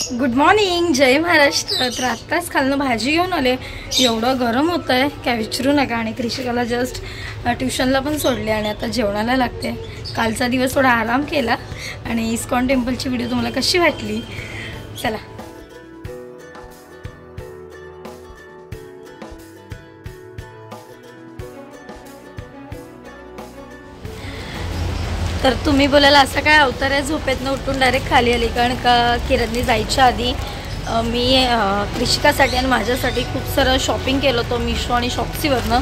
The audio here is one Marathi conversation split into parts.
गुड मॉर्निंग, जय महाराष्ट्र. तर आत्ताच खालनं भाजी घेऊन आले. एवढं गरम होतं आहे काय विचारू नका. आणि कृषिकाला जस्ट ट्युशनला पण सोडले आणि आता जेवणाला लागते. कालचा दिवस थोडा आराम केला. आणि इस्कॉन टेम्पलची व्हिडिओ तुम्हाला कशी वाटली चला. तर तुम्ही बोलायला असं काय अवतार आहे झोपेतनं उठून डायरेक्ट खाली आली, कारण का किरणनी जायच्या आधी मी कृषिकासाठी आणि माझ्यासाठी खूप सारं शॉपिंग केलं होतं मिशो आणि शॉप्सीवरनं.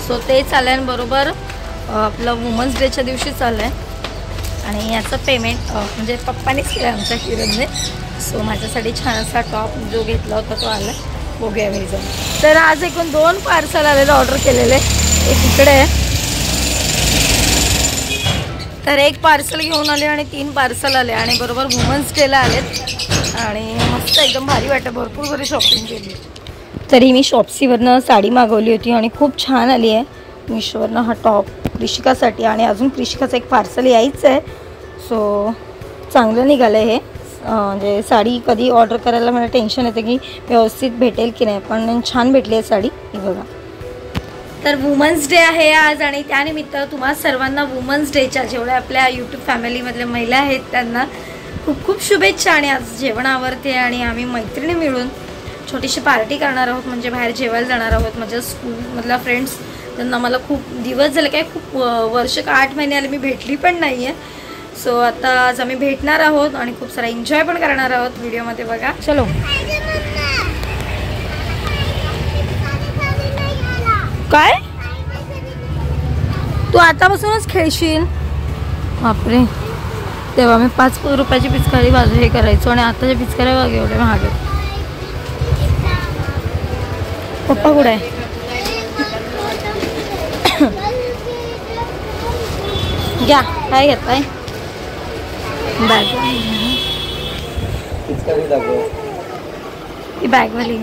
सो ते चाललं बरोबर आपलं वुमन्स डेच्या दिवशी चाललं आहे. आणि याचं पेमेंट म्हणजे पप्पानेच केलं आमच्या किरणने. सो माझ्यासाठी छान असा टॉप जो घेतला होता तो आला. बघूया मी जाऊन. तर आज एकूण 2 पार्सल आलेले ऑर्डर केलेले. एक इकडे आहे, तर एक पार्सल घेऊन आले आणि 3 पार्सल आले आणि बरोबर वुमन्स डेला आलेत. आणि मस्त एकदम भारी वाटतं. भरपूर बरी शॉपिंग केली. तरी मी शॉप्सीवरनं साडी मागवली होती आणि खूप छान आली आहे. मिशोवरनं हा टॉप कृषिकासाठी आणि अजून कृषिकाचं एक पार्सल यायचं आहे. सो चांगलं निघालं आहे हे. म्हणजे साडी कधी ऑर्डर करायला मला टेन्शन येतं की व्यवस्थित भेटेल की नाही, पण छान भेटली आहे साडी. ही बघा. तर वुमन्स डे आहे आज आणि त्यानिमित्त तुम्हा सर्वांना वुमन्स डेच्या जेवढ्या आपल्या यूट्यूब फॅमिलीमधल्या महिला आहेत त्यांना खूप खूप शुभेच्छा. आणि आज जेवणावरती आणि आम्ही मैत्रिणी मिळून छोटीशी पार्टी करणार आहोत. म्हणजे बाहेर जेवायला जाणार आहोत. माझ्या स्कूलमधल्या फ्रेंड्स त्यांना मला खूप दिवस झाले, काय खूप वर्ष का 8 महिने आले मी भेटली पण नाही आहे. सो आता आज आम्ही भेटणार आहोत आणि खूप सारा एन्जॉय पण करणार आहोत. व्हिडिओमध्ये बघा. चलो. काय तू आतापासूनच खेळशील? बापरे, तेव्हा मी 5 रुपयाची पिचकारी बाजू हे करायचो आणि आताच्या पिचकाऱ्या बघ एवढे महाग आहेत. पप्पा कुठे आहे? घ्या. काय घेताय? बॅग. ही बॅगवाली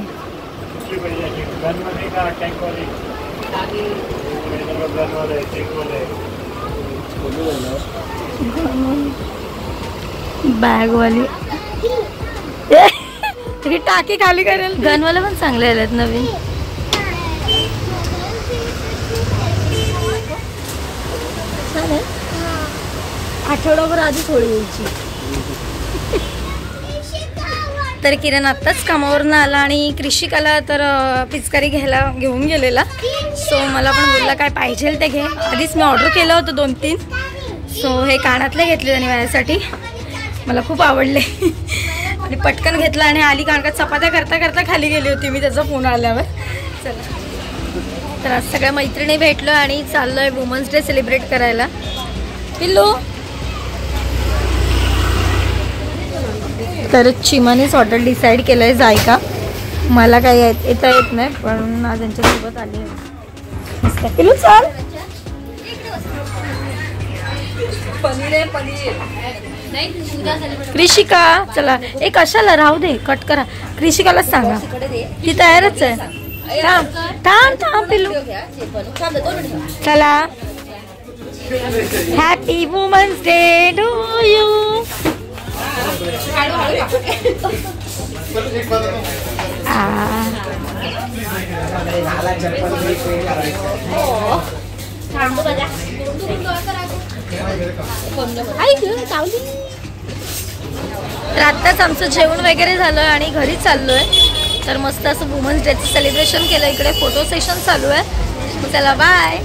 बॅगवाली टाकी खाली करेल. गनवाले पण चांगले आलेत नवीन. आठवडाभर आधी थोडी यायची. तर किरण आत्ताच कामावरून आला आणि कृषिकाला तर पिचकारी घेऊन गेलेला. सो मला पण बोलला काय पाहिजे ते घे. आधीच मी ऑर्डर केलं होतं 2-3. सो हे कानातले घेतले त्याने माझ्यासाठी. मला खूप आवडले आणि पटकन घेतला आणि आली, कारण का चपात्या करता करता खाली गेली होती मी त्याचा फोन आल्यावर. चला. तर आज सगळ्या मैत्रिणी भेटलो आणि चाललो आहे वुमन्स डे सेलिब्रेट करायला. पिल्लू. तर चिमानेच हॉटेल डिसाईड केलं आहे जायका. मला काही येता येत नाही, पण आज त्यांच्यासोबत आली आहे. मस्त. पिल्लू चाल. कृषिका चला. एक कशाला राहू दे, कट करा. कृषिकालाच सांगा ती तयारच आहे. थांब थांब पिल्लू. चला. Happy women's day to you. तर आत्ताच आमचं जेवण वगैरे झालं आणि घरी चाललोय. तर मस्त असं वुमन्स डेचं सेलिब्रेशन केलं. इकडे फोटो सेशन चालू आहे. चला बाय.